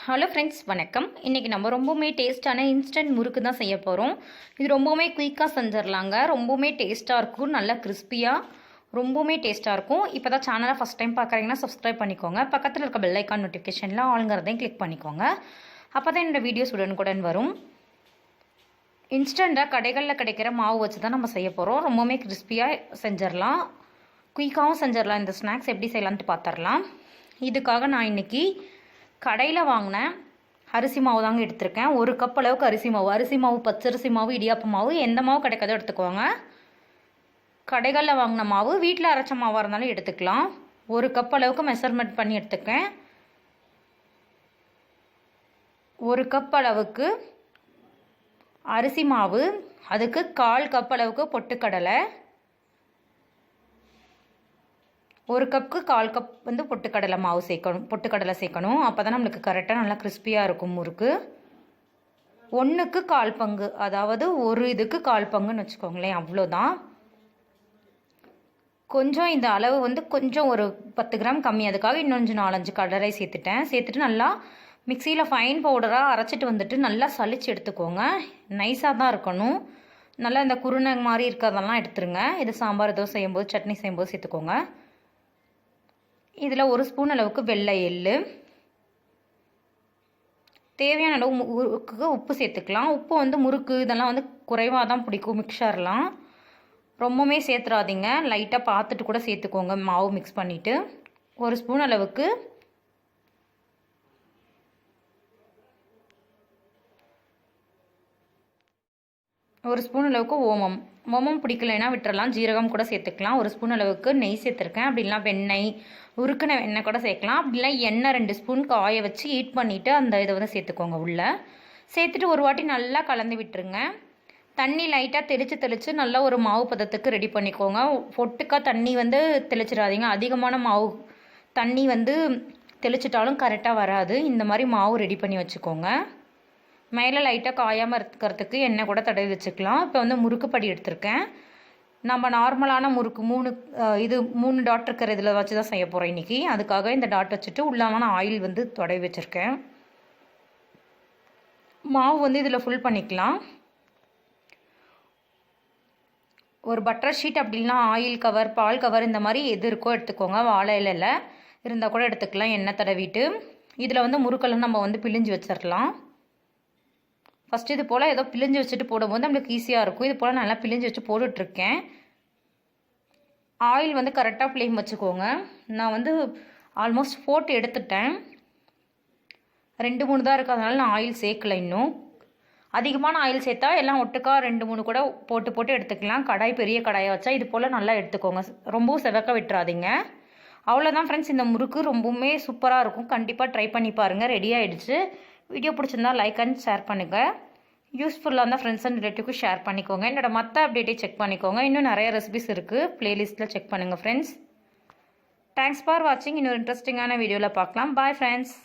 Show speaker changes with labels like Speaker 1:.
Speaker 1: Hello friends, வணக்கம். இன்றைக்கி நம்ம ரொம்பவுமே டேஸ்ட்டான இன்ஸ்டன்ட் முறுக்கு தான் செய்ய போகிறோம். இது ரொம்பவுமே குயிக்காக செஞ்சிடலாங்க. ரொம்பவுமே டேஸ்ட்டாக இருக்கும், நல்லா கிறிஸ்பியாக ரொம்பவுமே டேஸ்ட்டாக இருக்கும். இப்போ தான் சேனலை ஃபஸ்ட் டைம் பார்க்குறீங்கன்னா சப்ஸ்கிரைப் பண்ணிக்கோங்க. பக்கத்தில் இருக்க பெல் ஐக்கான் நோட்டிஃபிகேஷனில் ஆளுங்கிறதையும் கிளிக் பண்ணிக்கோங்க. அப்போ தான் என்னோடய வீடியோஸ் உடனுக்குடன் வரும். இன்ஸ்டண்ட்டாக கடைகளில் கிடைக்கிற மாவு வச்சு தான் நம்ம செய்ய போகிறோம். ரொம்பவுமே கிறிஸ்பியாக செஞ்சிடலாம், குயிக்காகவும் செஞ்சிடலாம். இந்த ஸ்நாக்ஸ் எப்படி செய்யலான்ட்டு பார்த்துடலாம். இதுக்காக நான் இன்றைக்கி கடையில் வாங்கின அரிசி மாவு தாங்க எடுத்திருக்கேன். 1 கப் அளவுக்கு அரிசி மாவு, பச்சரிசி மாவு, இடியாப்ப மாவு, எந்த மாவு கிடைக்காதோ எடுத்துக்கோங்க. கடைகளில் வாங்கின மாவு, வீட்டில் அரைச்ச மாவாக இருந்தாலும் எடுத்துக்கலாம். 1 கப் அளவுக்கு மெஷர்மெண்ட் பண்ணி எடுத்துக்கேன். 1 கப் அளவுக்கு அரிசி மாவு, அதுக்கு 1/4 கப் அளவுக்கு பொட்டுக்கடலை, 1 கப்புக்கு 1/4 கப் வந்து பொட்டுக்கடலை மாவு பொட்டுக்கடலை சேர்க்கணும். அப்போ தான் நம்மளுக்கு கரெக்டாக நல்லா கிறிஸ்பியாக இருக்கும் முறுக்கு. 1க்கு 1/4 பங்கு, அதாவது ஒரு இதுக்கு 1/4 பங்குன்னு வச்சுக்கோங்களேன், அவ்வளோதான். கொஞ்சம் இந்த அளவு வந்து கொஞ்சம் ஒரு 10 கிராம் கம்மி, அதுக்காக இன்னும் 4-5 கடலை சேர்த்துட்டு நல்லா மிக்சியில் ஃபைன் பவுடராக அரைச்சிட்டு வந்துட்டு நல்லா சளிச்சு எடுத்துக்கோங்க. நைஸாக தான் இருக்கணும். நல்லா இந்த குருணை மாதிரி இருக்கிறதெல்லாம் எடுத்துருங்க. இது சாம்பார் ஏதோ செய்யும்போது, சட்னி செய்யும்போது சேர்த்துக்கோங்க. இதில் 1 ஸ்பூன் அளவுக்கு வெள்ளை எள்ளு, தேவையான அளவு முறுக்குக்கு உப்பு சேர்த்துக்கலாம். உப்பு வந்து முறுக்கு இதெல்லாம் வந்து குறைவாக தான் பிடிக்கும் மிக்சர்லாம், ரொம்பவுமே சேர்த்துறாதீங்க. லைட்டாக பார்த்துட்டு கூட சேர்த்துக்கோங்க. மாவு மிக்ஸ் பண்ணிவிட்டு 1 ஸ்பூன் அளவுக்கு ஓமம் பிடிக்கலைன்னா விட்டுறலாம், ஜீரகம் கூட சேர்த்துக்கலாம். 1 ஸ்பூன் அளவுக்கு நெய் சேர்த்துருக்கேன். அப்படின்னா வெண்ணெய், உருக்குன வெண்ணெய் கூட சேர்க்கலாம். அப்படிலாம் எண்ணெய் 2 ஸ்பூன் காய வச்சு ஹீட் பண்ணிவிட்டு அந்த இதை வந்து சேர்த்துக்கோங்க. உள்ளே சேர்த்துட்டு ஒரு வாட்டி நல்லா கலந்து விட்டுருங்க. தண்ணி லைட்டாக தெளித்து நல்லா ஒரு மாவு பதத்துக்கு ரெடி பண்ணிக்கோங்க. பொட்டுக்கா தண்ணி வந்து தெளிச்சிடாதீங்க. அதிகமான மாவு தண்ணி வந்து தெளிச்சிட்டாலும் கரெக்டாக வராது. இந்த மாதிரி மாவு ரெடி பண்ணி வச்சுக்கோங்க. மேலே லைட்டாக காயாமல் இருக்கிறதுக்கு எண்ணெய் கூட தடவி வச்சுக்கலாம். இப்போ வந்து முறுக்கு படி எடுத்திருக்கேன். நம்ம நார்மலான முறுக்கு 3 டாட் இருக்கிற இதில் வச்சு தான் செய்ய போகிறோம் இன்றைக்கி. அதுக்காக இந்த டாட் வச்சுட்டு உள்ளாமான ஆயில் வந்து தடவி வச்சுருக்கேன். மாவு வந்து இதில் ஃபுல் பண்ணிக்கலாம். ஒரு பட்டர் ஷீட் அப்படின்னா ஆயில் கவர், பால் கவர், இந்த மாதிரி எது இருக்கோ எடுத்துக்கோங்க. வாழை இலையில் இருந்தால் கூட எடுத்துக்கலாம். எண்ணெய் தடவிட்டு இதில் வந்து முறுக்கெல்லாம் நம்ம வந்து பிழிஞ்சு வச்சிடலாம். ஃபஸ்ட்டு இது போல் ஏதோ பிழிஞ்சு வச்சுட்டு போடும்போது நம்மளுக்கு ஈஸியாக இருக்கும். இது போல் நல்லா பிழிஞ்சு வச்சு போட்டுட்ருக்கேன். ஆயில் வந்து கரெக்டாக ஃப்ளேம் வச்சுக்கோங்க. நான் வந்து ஆல்மோஸ்ட் போட்டு எடுத்துட்டேன். 2-3 தான் இருக்குது, அதனால நான் ஆயில் சேர்க்கலை. இன்னும் அதிகமான ஆயில் சேர்த்தா எல்லாம் ஒட்டுக்கா 2-3 கூட போட்டு எடுத்துக்கலாம். கடாய் பெரிய கடாயாக வச்சா இது போல் நல்லா எடுத்துக்கோங்க. ரொம்பவும் செவக்க விட்டுறாதீங்க. அவ்வளோதான் ஃப்ரெண்ட்ஸ், இந்த முறுக்கு ரொம்பவுமே சூப்பராக இருக்கும். கண்டிப்பாக ட்ரை பண்ணி பாருங்கள். ரெடி ஆகிடுச்சு. வீடியோ பிடிச்சிருந்தா லைக் அண்ட் ஷேர் பண்ணுங்கள். யூஸ்ஃபுல்லாக இருந்தால் ஃப்ரெண்ட்ஸ் அண்ட் ரிலேட்டிவ்க்கு ஷேர் பண்ணிக்கோங்க. என்னோடய மற்ற அப்டேட்டை செக் பண்ணிக்கோங்க. இன்னும் நிறைய ரெசிபிஸ் இருக்குது, ப்ளேலிஸ்ட்டில் செக் பண்ணுங்கள் ஃப்ரெண்ட்ஸ். தேங்க்ஸ் ஃபார் வாட்சிங். இன்னொரு இன்ட்ரெஸ்டிங்கான வீடியோவில் பார்க்கலாம். Bye friends.